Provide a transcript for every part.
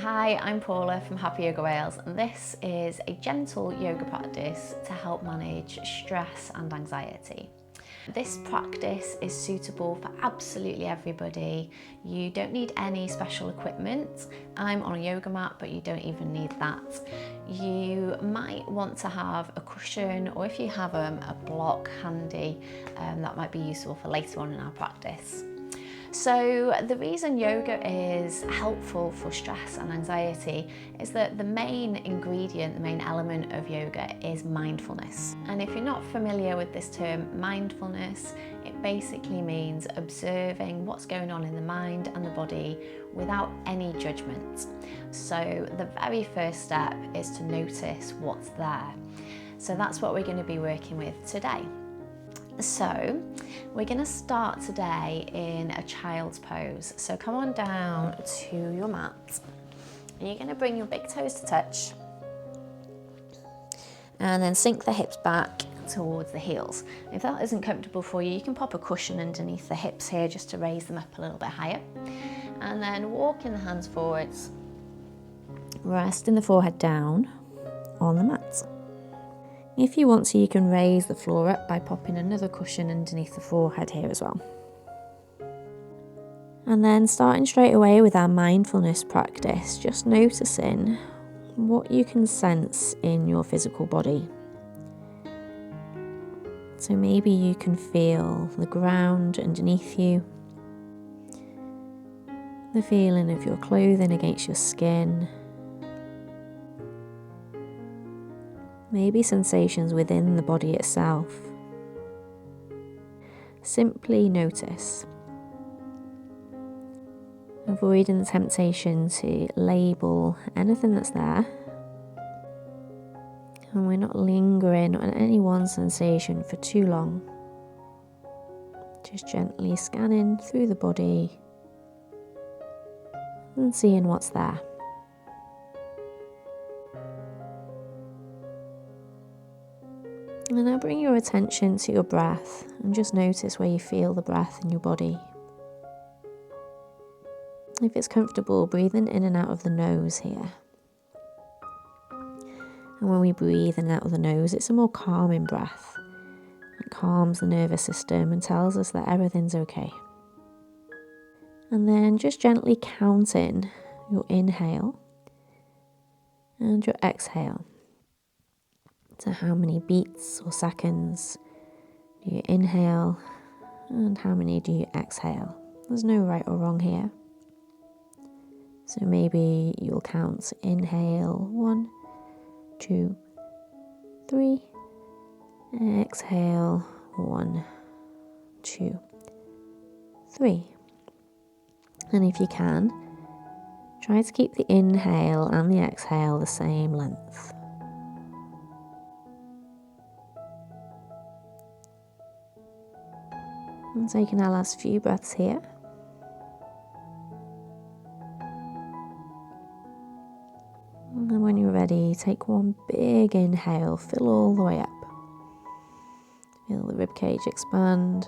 Hi, I'm Paula from Happy Yoga Wales, and this is a gentle yoga practice to help manage stress and anxiety. This practice is suitable for absolutely everybody. You don't need any special equipment. I'm on a yoga mat, but you don't even need that. You might want to have a cushion, or if you have a block handy, that might be useful for later on in our practice. So the reason yoga is helpful for stress and anxiety is that the main ingredient, the main element of yoga is mindfulness. And if you're not familiar with this term mindfulness, it basically means observing what's going on in the mind and the body without any judgment. So the very first step is to notice what's there. So that's what we're going to be working with today. So we're going to start today in a child's pose. So come on down to your mat and you're going to bring your big toes to touch and then sink the hips back towards the heels. If that isn't comfortable for you, you can pop a cushion underneath the hips here just to raise them up a little bit higher, and then walking the hands forwards, resting the forehead down on the mat. If you want to, you can raise the floor up by popping another cushion underneath the forehead here as well. And then starting straight away with our mindfulness practice, just noticing what you can sense in your physical body. So maybe you can feel the ground underneath you, the feeling of your clothing against your skin, maybe sensations within the body itself. Simply notice, avoiding the temptation to label anything that's there. And we're not lingering on any one sensation for too long. Just gently scanning through the body and seeing what's there. And now bring your attention to your breath and just notice where you feel the breath in your body. If it's comfortable, breathing in and out of the nose here. And when we breathe in and out of the nose, it's a more calming breath. It calms the nervous system and tells us that everything's okay. And then just gently counting your inhale and your exhale. So how many beats or seconds do you inhale and how many do you exhale? There's no right or wrong here. So maybe you'll count inhale 1, 2, 3, exhale 1, 2, 3. And if you can, try to keep the inhale and the exhale the same length. And taking our last few breaths here. And when you're ready, take one big inhale, fill all the way up. Feel the ribcage expand,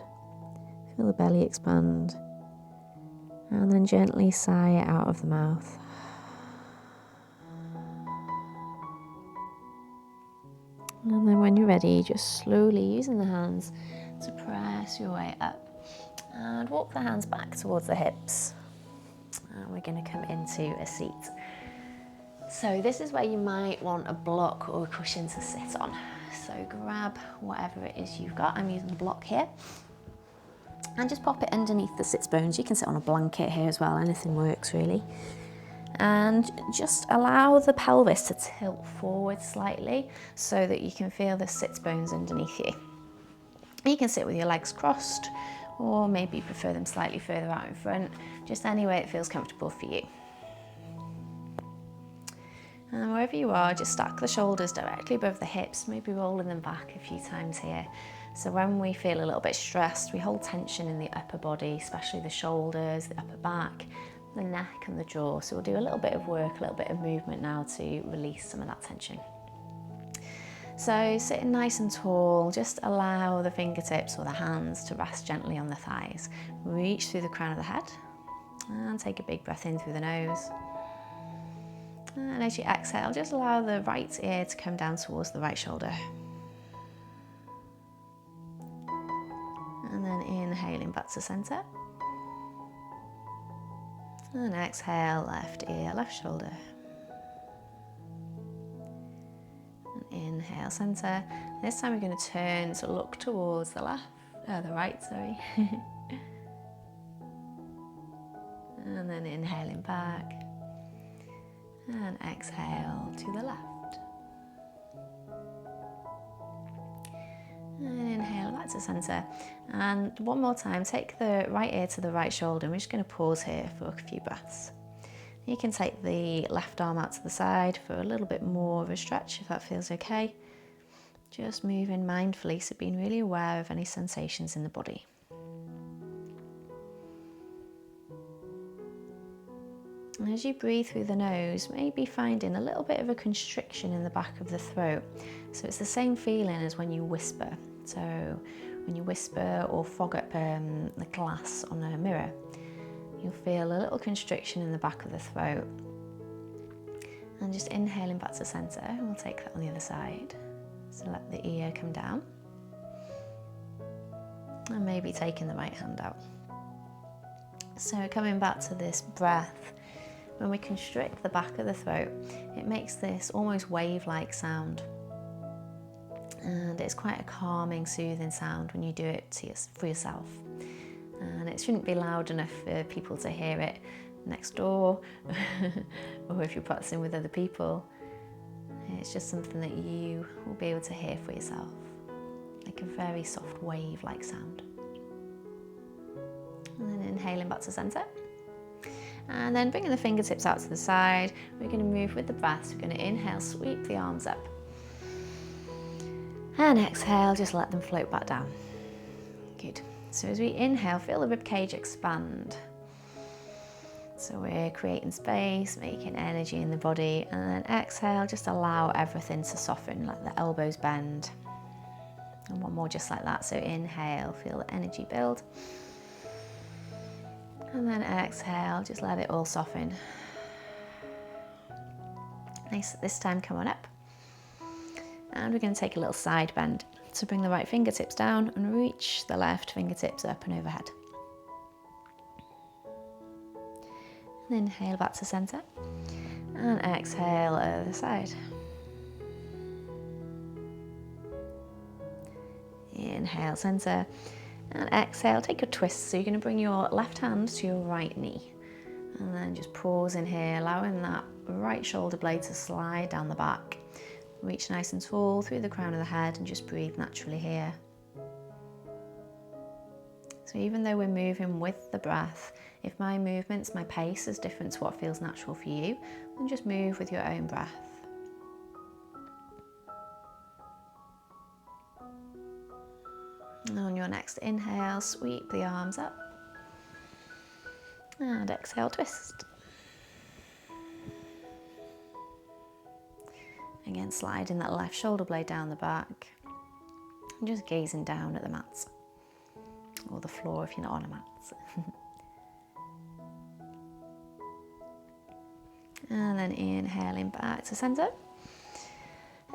feel the belly expand, and then gently sigh it out of the mouth. And then when you're ready, just slowly using the hands to press your way up and walk the hands back towards the hips. And we're going to come into a seat. So this is where you might want a block or a cushion to sit on. So grab whatever it is you've got. I'm using a block here. And just pop it underneath the sits bones. You can sit on a blanket here as well, anything works really. And just allow the pelvis to tilt forward slightly so that you can feel the sits bones underneath you. You can sit with your legs crossed, or maybe you prefer them slightly further out in front, just any way it feels comfortable for you. And wherever you are, just stack the shoulders directly above the hips, maybe rolling them back a few times here. So when we feel a little bit stressed, we hold tension in the upper body, especially the shoulders, the upper back, the neck and the jaw. So we'll do a little bit of work, a little bit of movement now to release some of that tension. So sitting nice and tall, just allow the fingertips or the hands to rest gently on the thighs. Reach through the crown of the head and take a big breath in through the nose. And as you exhale, just allow the right ear to come down towards the right shoulder. And then inhaling back to centre. And exhale, left ear, left shoulder. And inhale, centre. This time we're going to turn to look towards the right, sorry. And then inhaling back. And exhale to the left. And inhale back to centre. And one more time, take the right ear to the right shoulder. We're just going to pause here for a few breaths. You can take the left arm out to the side for a little bit more of a stretch if that feels okay. Just moving mindfully, so being really aware of any sensations in the body. And as you breathe through the nose, maybe finding a little bit of a constriction in the back of the throat. So it's the same feeling as when you whisper. So when you whisper or fog up the glass on a mirror, you'll feel a little constriction in the back of the throat. And just inhaling back to centre, and we'll take that on the other side. So let the ear come down. And maybe taking the right hand out. So coming back to this breath, when we constrict the back of the throat, it makes this almost wave-like sound. And it's quite a calming, soothing sound when you do it for yourself. And it shouldn't be loud enough for people to hear it next door, or if you're practicing with other people. It's just something that you will be able to hear for yourself, like a very soft wave-like sound. And then inhaling back to centre. And then bringing the fingertips out to the side, we're going to move with the breath. So we're going to inhale, sweep the arms up. And exhale, just let them float back down. Good. So as we inhale, feel the ribcage expand. So we're creating space, making energy in the body. And then exhale, just allow everything to soften, let the elbows bend. And one more just like that. So inhale, feel the energy build. And then exhale, just let it all soften. Nice, this time come on up. And we're going to take a little side bend. So bring the right fingertips down and reach the left fingertips up and overhead. And inhale back to centre. And exhale other side. Inhale, centre. And exhale, take a twist. So you're going to bring your left hand to your right knee. And then just pause in here, allowing that right shoulder blade to slide down the back. Reach nice and tall through the crown of the head and just breathe naturally here. So even though we're moving with the breath, if my movements, my pace is different to what feels natural for you, then just move with your own breath. And on your next inhale, sweep the arms up. And exhale, twist. Again, sliding that left shoulder blade down the back. And just gazing down at the mats. Or the floor if you're not on a mat. And then inhaling back to centre.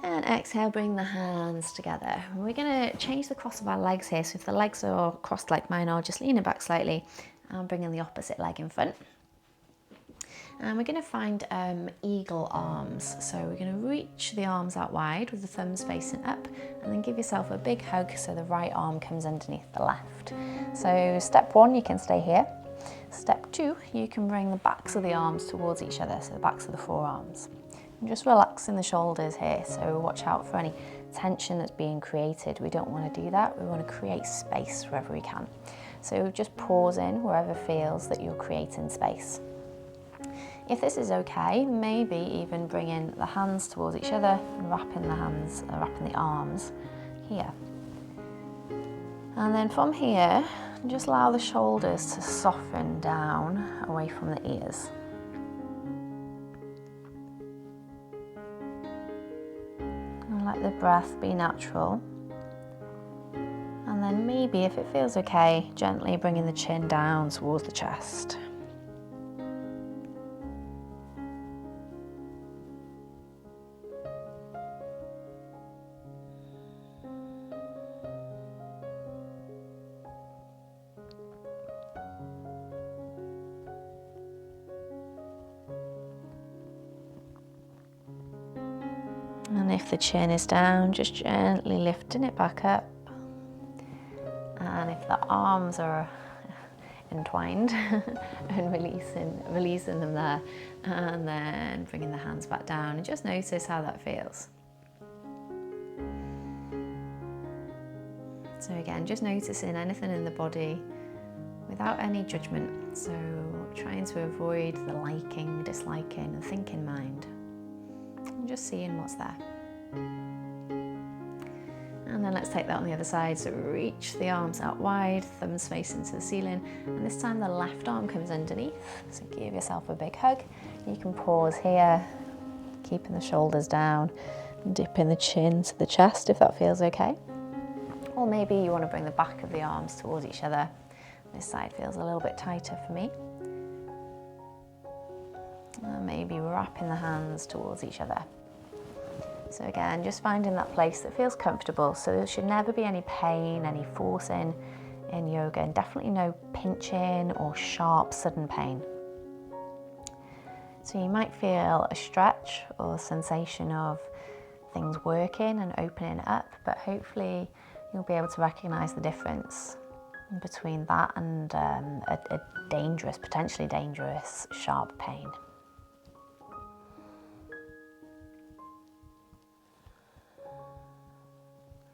And exhale, bring the hands together. We're going to change the cross of our legs here. So if the legs are crossed like mine are, just lean it back slightly and bringing the opposite leg in front. And we're going to find eagle arms. So we're going to reach the arms out wide with the thumbs facing up and then give yourself a big hug so the right arm comes underneath the left. So step one, you can stay here. Step two, you can bring the backs of the arms towards each other, so the backs of the forearms. And just relaxing the shoulders here, so watch out for any tension that's being created. We don't want to do that. We want to create space wherever we can. So just pause in wherever feels that you're creating space. If this is okay, maybe even bringing the hands towards each other and wrapping the arms here. And then from here, just allow the shoulders to soften down away from the ears. And let the breath be natural. And then maybe, if it feels okay, gently bringing the chin down towards the chest. if the chin is down, just gently lifting it back up. And if the arms are entwined and releasing them there, and then bringing the hands back down, and just notice how that feels. So again, just noticing anything in the body without any judgment. So trying to avoid the liking, disliking and thinking mind, and just seeing what's there. And then let's take that on the other side. So reach the arms out wide, thumbs facing to the ceiling. And this time the left arm comes underneath. So give yourself a big hug. You can pause here, keeping the shoulders down, dipping the chin to the chest if that feels okay. Or maybe you want to bring the back of the arms towards each other. This side feels a little bit tighter for me. And maybe wrapping the hands towards each other. So again, just finding that place that feels comfortable. So there should never be any pain, any forcing in yoga, and definitely no pinching or sharp, sudden pain. So you might feel a stretch or sensation of things working and opening up, but hopefully you'll be able to recognize the difference between that and a dangerous, potentially dangerous, sharp pain.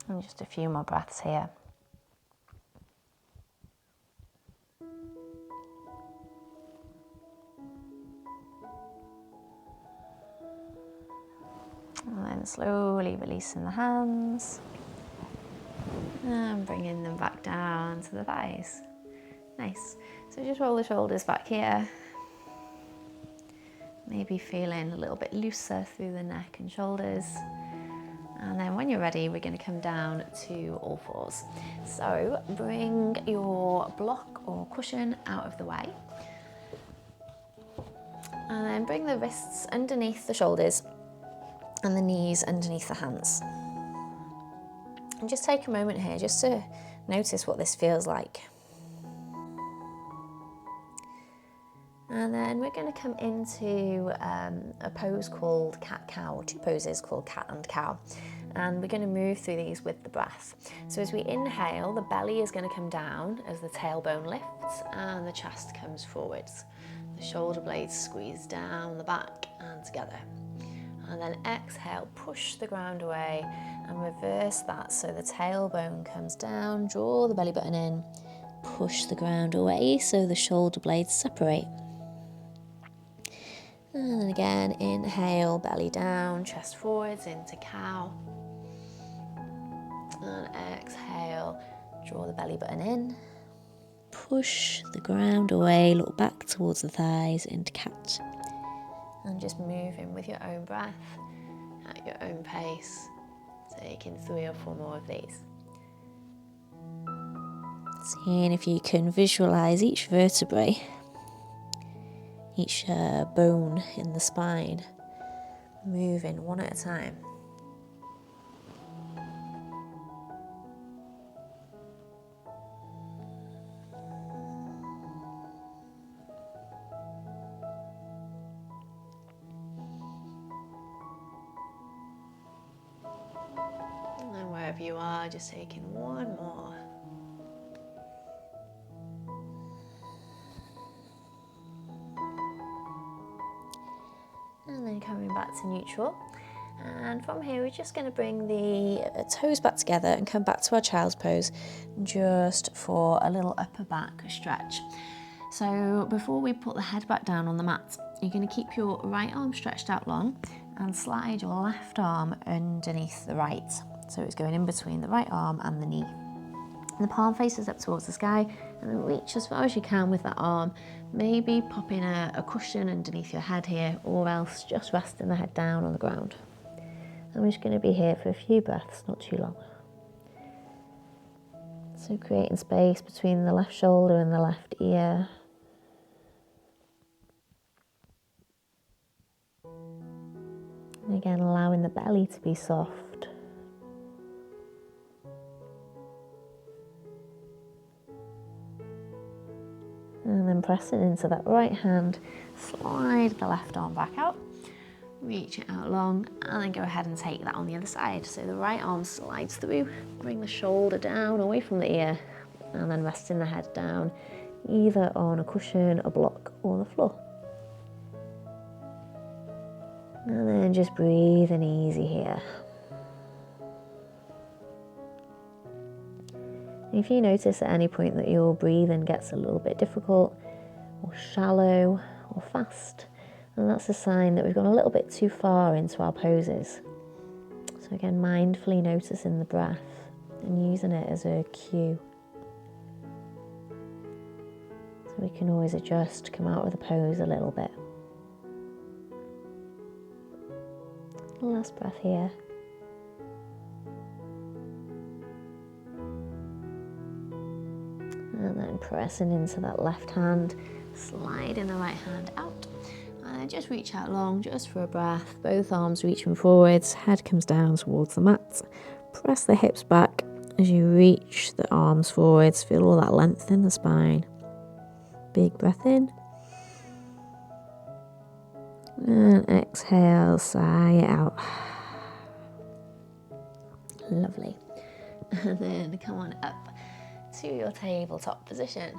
And just a few more breaths here. And then slowly releasing the hands and bringing them back down to the thighs. Nice. So just roll the shoulders back here. Maybe feeling a little bit looser through the neck and shoulders. And then when you're ready, we're going to come down to all fours. So bring your block or cushion out of the way. And then bring the wrists underneath the shoulders and the knees underneath the hands. And just take a moment here just to notice what this feels like. And then we're going to come into a pose called cat-cow, or two poses called cat and cow. And we're going to move through these with the breath. So as we inhale, the belly is going to come down as the tailbone lifts and the chest comes forwards. The shoulder blades squeeze down the back and together. And then exhale, push the ground away and reverse that. So the tailbone comes down, draw the belly button in, push the ground away so the shoulder blades separate. And then again, inhale, belly down, chest forwards into cow. And exhale, draw the belly button in, push the ground away, look back towards the thighs into cat. And just moving with your own breath, at your own pace, taking 3 or 4 more of these. Seeing if you can visualize each vertebrae, each bone in the spine, moving one at a time. And wherever you are, just taking one more. And then coming back to neutral. And from here, we're just going to bring the toes back together and come back to our child's pose just for a little upper back stretch. So before we put the head back down on the mat, you're going to keep your right arm stretched out long and slide your left arm underneath the right. So it's going in between the right arm and the knee. And the palm faces up towards the sky, and then reach as far as you can with that arm. Maybe popping a cushion underneath your head here, or else just resting the head down on the ground. And we're just going to be here for a few breaths, not too long. So creating space between the left shoulder and the left ear. And again, allowing the belly to be soft. And then pressing into that right hand, slide the left arm back out, reach it out long, and then go ahead and take that on the other side. So the right arm slides through, bring the shoulder down away from the ear, and then resting the head down, either on a cushion, a block, or the floor. And then just breathing easy here. If you notice at any point that your breathing gets a little bit difficult, or shallow, or fast, then that's a sign that we've gone a little bit too far into our poses. So again, mindfully noticing the breath and using it as a cue. So we can always adjust, come out of the pose a little bit. Last breath here. And then pressing into that left hand, sliding the right hand out. And then just reach out long, just for a breath. Both arms reaching forwards, head comes down towards the mat. Press the hips back as you reach the arms forwards. Feel all that length in the spine. Big breath in. And exhale, sigh it out. Lovely. And then come on up to your tabletop position.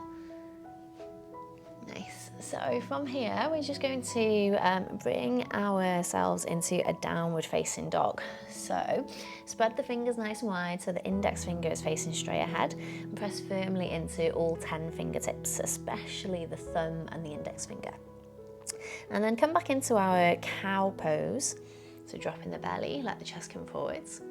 Nice. So from here, we're just going to bring ourselves into a downward facing dog. So spread the fingers nice and wide so the index finger is facing straight ahead, and press firmly into all 10 fingertips, especially the thumb and the index finger. And then come back into our cow pose. So dropping the belly, let the chest come forwards.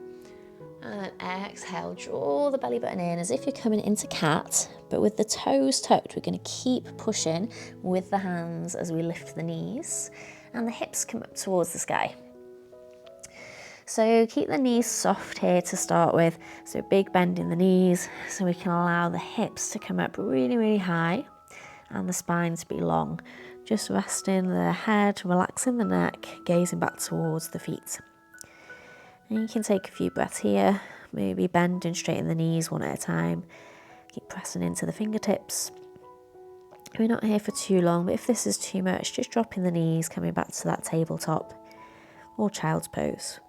And then exhale, draw the belly button in as if you're coming into cat, but with the toes tucked. We're going to keep pushing with the hands as we lift the knees, and the hips come up towards the sky. So keep the knees soft here to start with. So big bend in the knees, so we can allow the hips to come up really, really high and the spine to be long. Just resting the head, relaxing the neck, gazing back towards the feet. And you can take a few breaths here, maybe bend and straighten the knees one at a time. Keep pressing into the fingertips. We're not here for too long, but if this is too much, just dropping the knees, coming back to that tabletop or child's pose.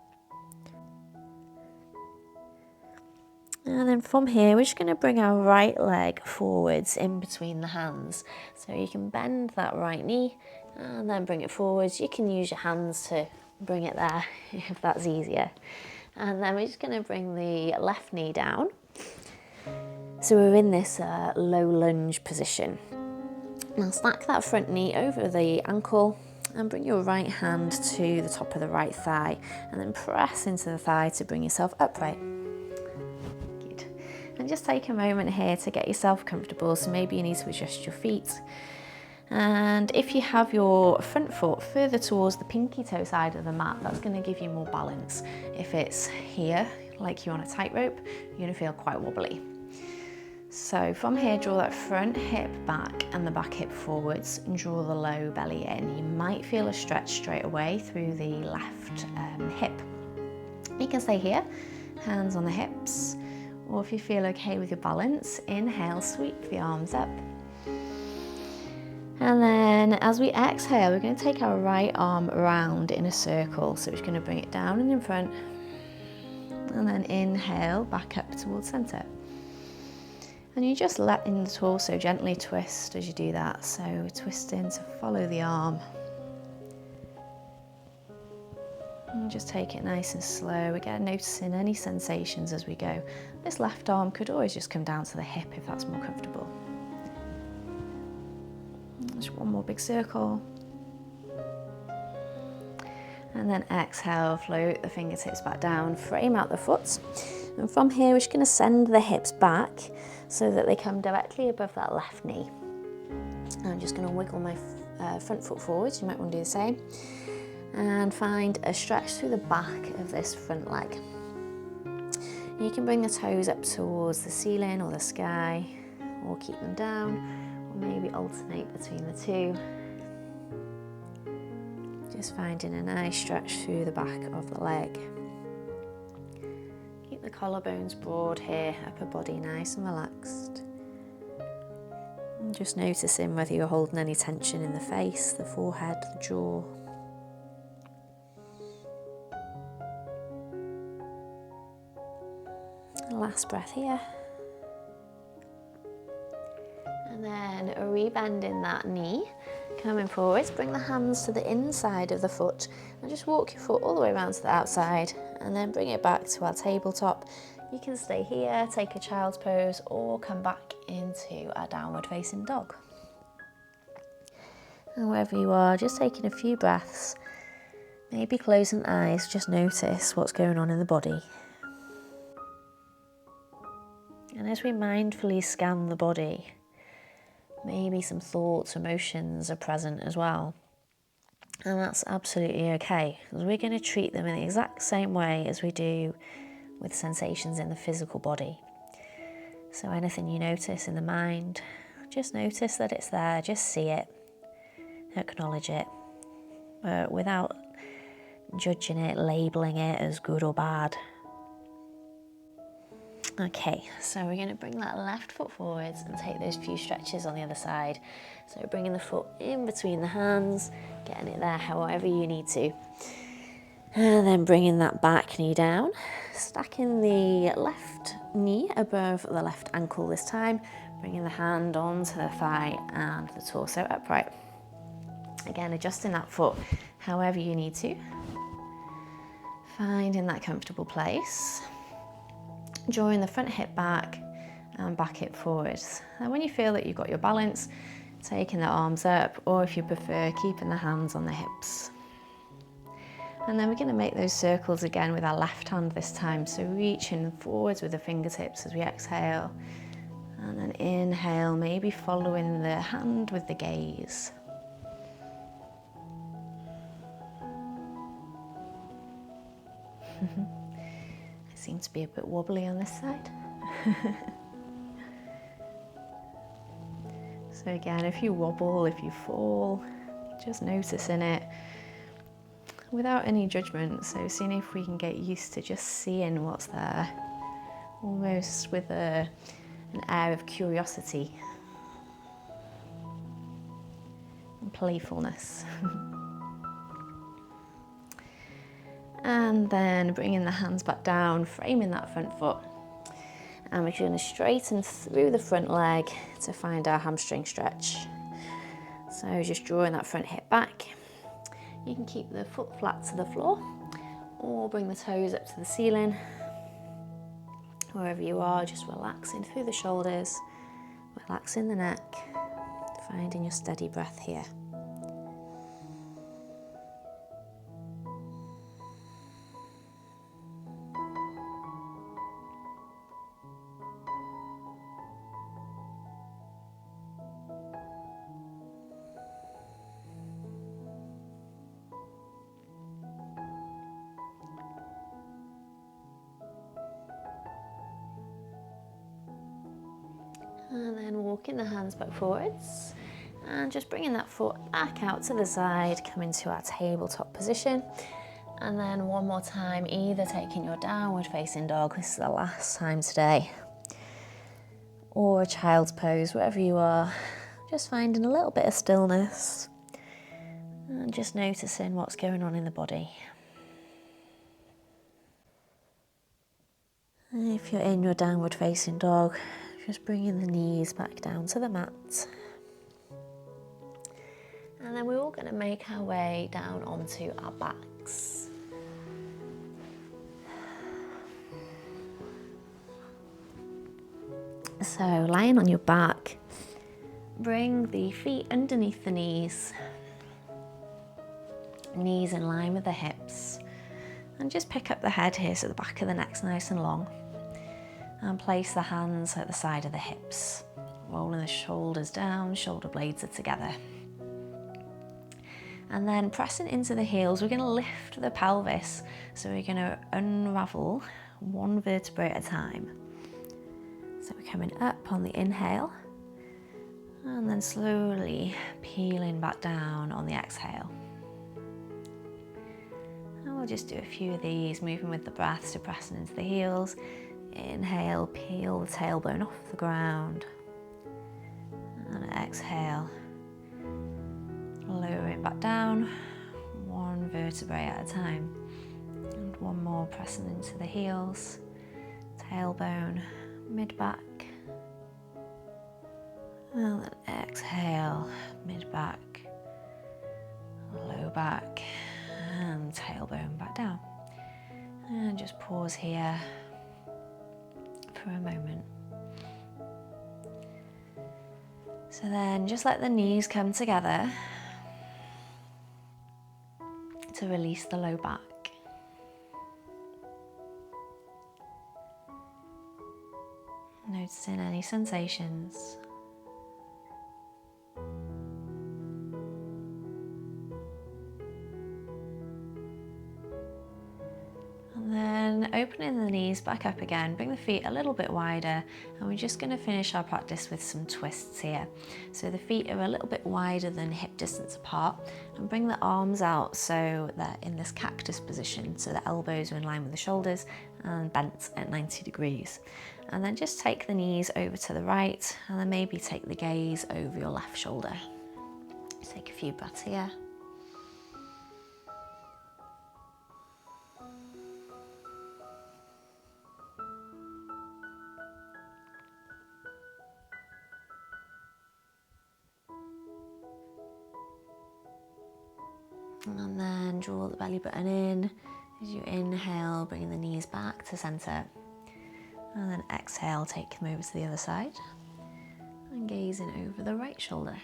And then from here, we're just going to bring our right leg forwards in between the hands. So you can bend that right knee and then bring it forwards. You can use your hands to bring it there if that's easier. And then we're just going to bring the left knee down. So we're in this low lunge position. Now stack that front knee over the ankle and bring your right hand to the top of the right thigh, and then press into the thigh to bring yourself upright. Good. And just take a moment here to get yourself comfortable. So maybe you need to adjust your feet. And if you have your front foot further towards the pinky toe side of the mat, that's going to give you more balance. If it's here, like you're on a tightrope, you're going to feel quite wobbly. So from here, draw that front hip back and the back hip forwards and draw the low belly in. You might feel a stretch straight away through the left hip. You can stay here, hands on the hips, or if you feel okay with your balance, inhale, sweep the arms up. And then as we exhale, we're going to take our right arm around in a circle. So we're just going to bring it down and in front. And then inhale, back up towards centre. And you're just letting the torso gently twist as you do that. So we're twisting to follow the arm. And just take it nice and slow. Again, noticing any sensations as we go. This left arm could always just come down to the hip if that's more comfortable. Just one more big circle. And then exhale, float the fingertips back down, frame out the foot. And from here, we're just going to send the hips back so that they come directly above that left knee. And I'm just going to wiggle my front foot forwards. You might want to do the same. And find a stretch through the back of this front leg. You can bring the toes up towards the ceiling or the sky, or keep them down. Maybe alternate between the two. Just finding a nice stretch through the back of the leg. Keep the collarbones broad here, upper body nice and relaxed. And just noticing whether you're holding any tension in the face, the forehead, the jaw. last breath here. And then rebending that knee, coming forwards, bring the hands to the inside of the foot and just walk your foot all the way around to the outside and then bring it back to our tabletop. You can stay here, take a child's pose, or come back into our downward facing dog. And wherever you are, just taking a few breaths, maybe closing the eyes, just notice what's going on in the body. And as we mindfully scan the body, maybe some thoughts, emotions are present as well. And that's absolutely okay, because we're going to treat them in the exact same way as we do with sensations in the physical body. So anything you notice in the mind, just notice that it's there, just see it, acknowledge it, without judging it, labelling it as good or bad. Okay, so we're going to bring that left foot forwards and take those few stretches on the other side. So bringing the foot in between the hands, getting it there however you need to. And then bringing that back knee down, stacking the left knee above the left ankle this time, bringing the hand onto the thigh and the torso upright. Again, adjusting that foot however you need to. Finding that comfortable place. Drawing the front hip back and back hip forwards. And when you feel that you've got your balance, taking the arms up, or if you prefer, keeping the hands on the hips. And then we're going to make those circles again with our left hand this time. So reaching forwards with the fingertips as we exhale. And then inhale, maybe following the hand with the gaze. Seem to be a bit wobbly on this side. So again, if you wobble, if you fall, just noticing it without any judgment. So seeing if we can get used to just seeing what's there, almost with an air of curiosity and playfulness. And then bringing the hands back down, framing that front foot. And we're going to straighten through the front leg to find our hamstring stretch. So just drawing that front hip back. You can keep the foot flat to the floor or bring the toes up to the ceiling. Wherever you are, just relaxing through the shoulders, relaxing the neck, finding your steady breath here. And then walking the hands back forwards and just bringing that foot back out to the side, coming to our tabletop position. And then one more time, either taking your downward facing dog, this is the last time today, or a child's pose, wherever you are, just finding a little bit of stillness and just noticing what's going on in the body. And if you're in your downward facing dog, just bringing the knees back down to the mat. And then we're all going to make our way down onto our backs. So lying on your back, bring the feet underneath the knees in line with the hips. And just pick up the head here so the back of the neck's nice and long. And place the hands at the side of the hips, rolling the shoulders down, shoulder blades are together. And then pressing into the heels, we're going to lift the pelvis. So we're going to unravel one vertebrae at a time. So we're coming up on the inhale, and then slowly peeling back down on the exhale. And we'll just do a few of these, moving with the breath, so pressing into the heels. Inhale, peel the tailbone off the ground. And exhale, lowering back down, one vertebrae at a time. And one more, pressing into the heels. tailbone, mid-back, and then exhale, mid-back, low back, and tailbone back down. And just pause here for a moment. So then just let the knees come together to release the low back. Noticing any sensations. And then opening the knees back up again, bring the feet a little bit wider, and we're just going to finish our practice with some twists here. So the feet are a little bit wider than hip distance apart, and bring the arms out so they're in this cactus position, so the elbows are in line with the shoulders and bent at 90 degrees. And then just take the knees over to the right, and then maybe take the gaze over your left shoulder. Just take a few breaths here. And then draw the belly button in. As you inhale, bringing the knees back to center. And then exhale, take them over to the other side. And gazing over the right shoulder.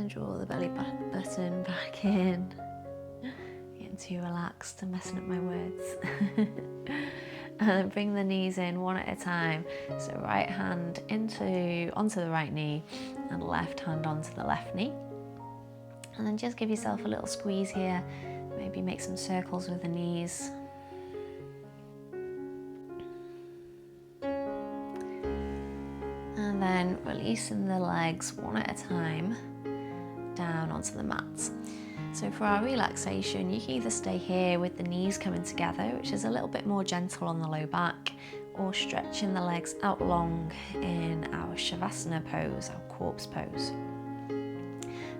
Draw the belly button back in. Getting too relaxed and messing up my words. And then bring the knees in one at a time. So right hand onto the right knee and left hand onto the left knee. And then just give yourself a little squeeze here. Maybe make some circles with the knees. And then releasing the legs one at a time down onto the mat. So for our relaxation, you can either stay here with the knees coming together, which is a little bit more gentle on the low back, or stretching the legs out long in our Shavasana pose, our corpse pose.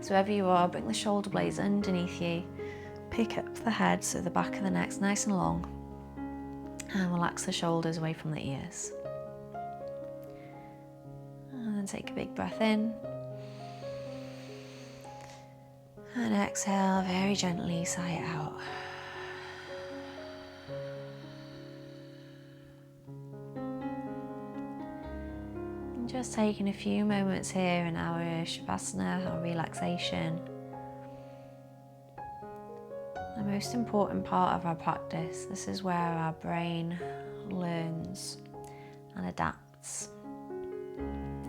So wherever you are, bring the shoulder blades underneath you, pick up the head so the back of the neck's nice and long, and relax the shoulders away from the ears. And then take a big breath in. And exhale, very gently, sigh it out. And just taking a few moments here in our Shavasana, our relaxation. The most important part of our practice. This is where our brain learns and adapts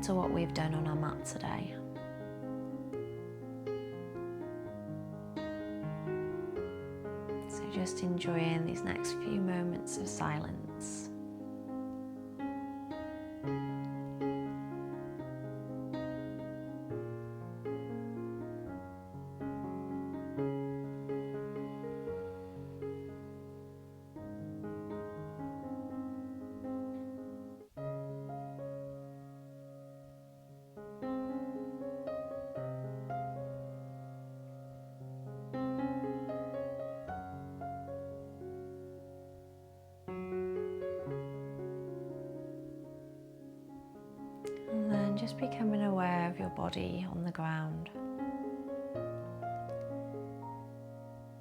to what we've done on our mat today. Just enjoying these next few moments of silence. Just becoming aware of your body on the ground.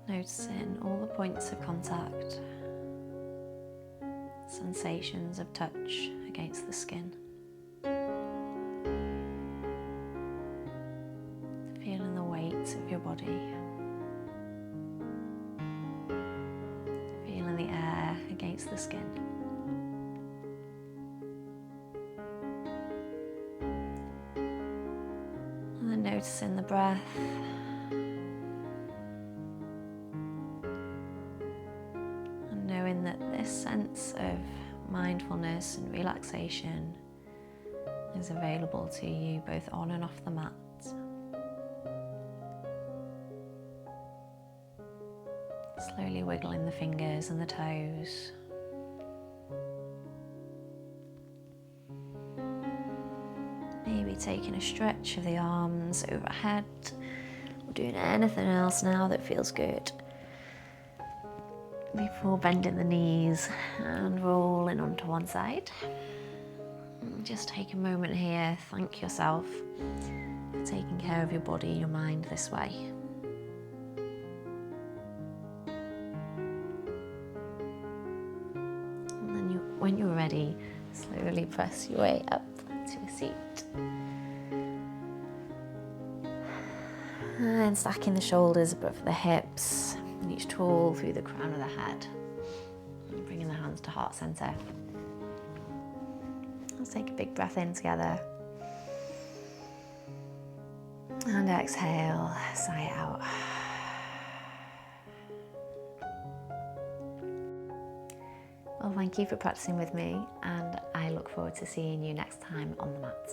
Noticing all the points of contact, sensations of touch against the skin. Feeling the weight of your body. Feeling the air against the skin. Noticing the breath, and knowing that this sense of mindfulness and relaxation is available to you both on and off the mat. Slowly wiggling the fingers and the toes. Maybe taking a stretch of the arms overhead, or doing anything else now that feels good. Before bending the knees and rolling onto one side. Just take a moment here, thank yourself for taking care of your body and your mind this way. And then when you're ready, slowly press your way up to a seat. And stacking the shoulders above the hips, reach tall through the crown of the head. And bringing the hands to heart center. Let's take a big breath in together. And exhale, sigh it out. Well, thank you for practicing with me, and I look forward to seeing you next time on the mat.